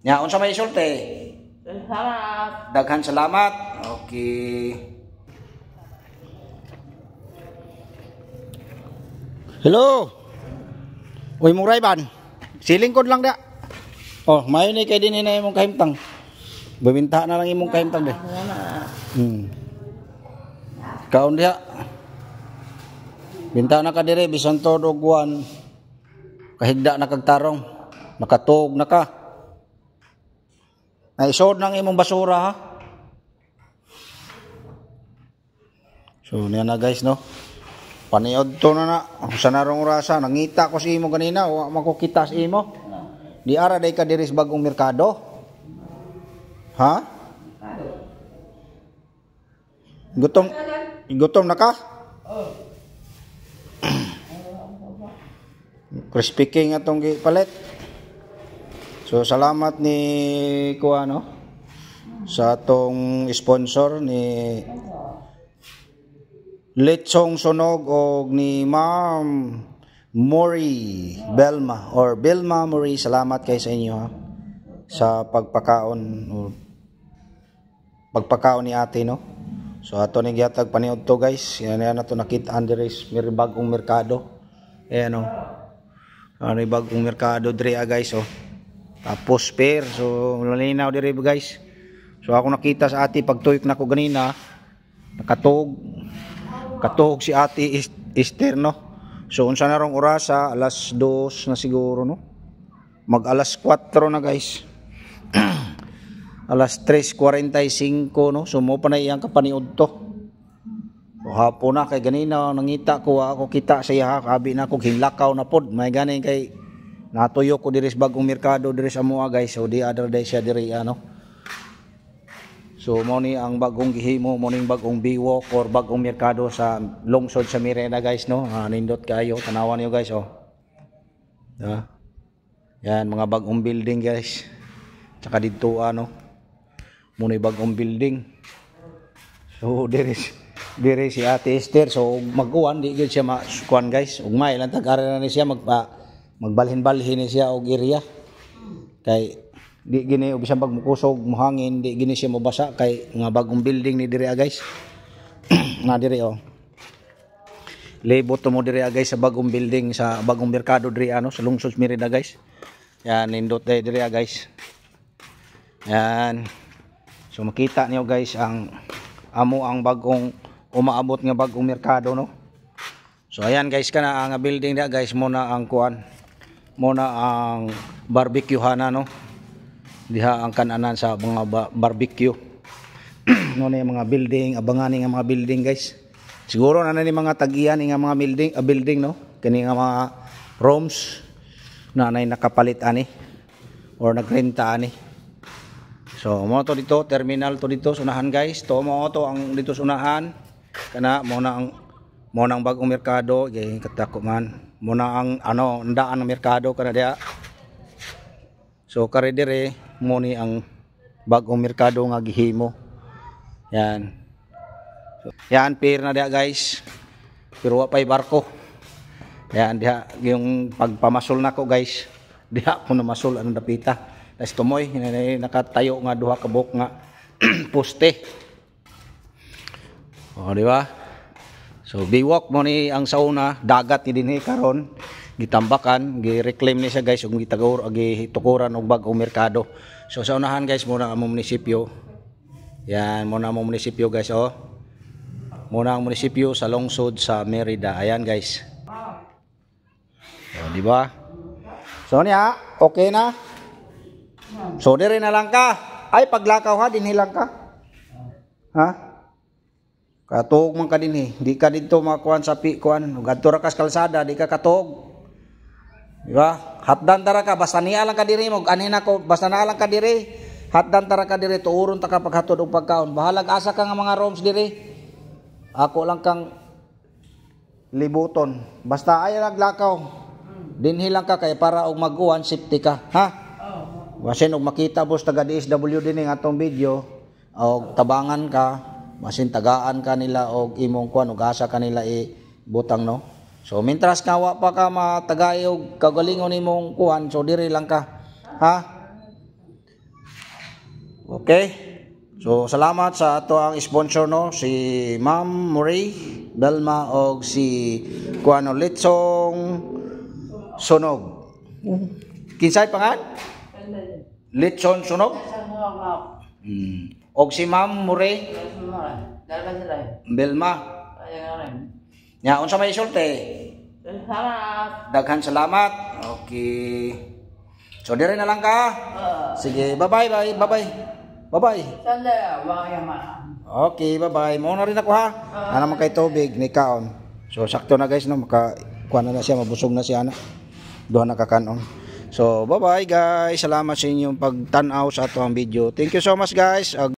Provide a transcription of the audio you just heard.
Nya unsa may isulti? Salamat. Daghan salamat. Okay. Hello. Uy mong Rayban. Silingkod lang da. Oh, mayo ni kay dinhi na imong kahimtang. Bibinta na lang imong kahimtang de. Kaon diha. Binta na ka dire bisan todo guwan. Kahigda na kagtarong. Nakatug na ka. Naisod ng imong basura ha. So niya na guys no. Paniod to na sa narong rasa. Nangita ko si imo ganina. Wa makukita si imo. Di ara day ka diri sa bagong merkado. Ha? Gutom na ka? Crispy King atong gipalit. So salamat ni kuano sa atong sponsor ni Lechong Sunog og ni Ma'am Mori Belma or Belma Mori. Salamat kay sa inyo ha sa pagpakaon ni ate no. So ato ni gihatag paniud to guys. Yan na to nakit-an diri sa bagong merkado. Ayan oh. Ano bagong merkado diri guys oh. Tapos pair. So malinaw diri guys. So ako nakita sa ate pagtuyok nako ganina nakatug si ate Esther no. So unsa na rong orasa alas 2 na siguro no. Mag alas 4 na guys. Alas 3:45 no. So mo pa na iyang kapaniud to. So hapon na kay ganina nangita ko ako kita sa iya abi na ko hinlakaw na pod. May ganin kay natuyo ko diri sa bagong merkado diri sa mua guys. So di other day siya diri ano. So mo ni ang bagong gihimo mo ning bagong biwok or bagong merkado sa lungsod sa Mirena guys no. Nindot kayo tanawan niyo guys oh. Yan mga bagong building guys. Tsaka dito ano mo ni bagong building. So diri si Ate Esther so mag-uwan di gyud siya masukuan guys. Ugmay lang tag-ara na siya magbalhin-balhin ni siya og area. Kay di gini bisan pag mukusog mohangin di gini siya mabasa kay nga bagong building ni diri guys. Na diri oh. Labot to mo diri guys sa bagong building sa bagong merkado diri ano sa lungsod Mirena guys. Yan nindot diri guys. Yan. So makita niyo guys ang ang bagong umaabot nga bagong merkado no. So ayan guys kana ang building dia guys mo na ang kuan. Mo na ang barbecue hana no. Diha ang kananan sa mga barbecue. No na mga building, abangan nga mga building guys. Siguro na ni mga tagian nga mga building no. Kani nga mga rooms na nakapalit ani or nagrenta ani. So mo to dito terminal to dito sunahan guys. To mo to ang dito sunahan. Kana mo na ang bagong merkado kay katako man. Mo na ang ano ndaan ng merkado kana dia. So kare dire mo ni ang bagong merkado nga gihimo. Yan. So, yan pair na dia guys. Pero wa pay barko. Yan diha yung pagpamasol nako guys. Diha ko na masol ang dapita. Tas tumoy nakatayo nga duha ka buok nga poste. Oh di ba? So biwok mo ni ang sauna dagat ni dinhi karon. Gitambakan, gi-reclaim ni siya guys ug gitukuran og bagong merkado. So sa unahan guys muna ang munisipyo. Yan muna ang munisipyo guys oh. Muna ang munisipyo sa lungsod sa Merida. Ayan guys. So di ba? So niya, okay na. So dire na lang ka. Ay paglakaw ha dinhi lang ka. Ha? Katog man ka dinhi. Di ka dito makuan sa kuan. Gadto ra kas kalsada, di ka katog. Diba? Hatdan tara ka basta niya lang ka diri mo anina ko basta na lang ka diri. Hatdan tara ka diri tuuron ta ka paghatod og pagkaon. Bahalag asa ka nga mga rooms diri. Ako lang kang libuton. Basta ay naglakaw. Dinhi lang ka kay para og mag-uwan safety ka, ha? Basin og makita boss taga DSW din nga atong video og tabangan ka, basin tagaan ka nila og imong kuan og asa kanila butang no. So mintras kawa pa ka matagay og kagalingon nimong kuan so diri lang ka. Ha? Okay? So salamat sa ato ang sponsor no, si Ma'am Murray Belma og si kuano Litsong Sunog. Kinsay pangan? Litson Sunog? Og si Ma'am Murray Belma. Nya unsa may isulti? Salamat. Daghan salamat. Okay. So dire na lang ka. Sige, bye-bye, bye-bye. Bye-bye. Okay, bye-bye. Mo na rin ako ha. Ana man kay tubig ni kaon. So sakto na guys no, maka kuan na siya, mabusog na siya na. Duha na kakanon. So bye-bye guys. Salamat sa inyong pagtan-aw sa atong video. Thank you so much guys.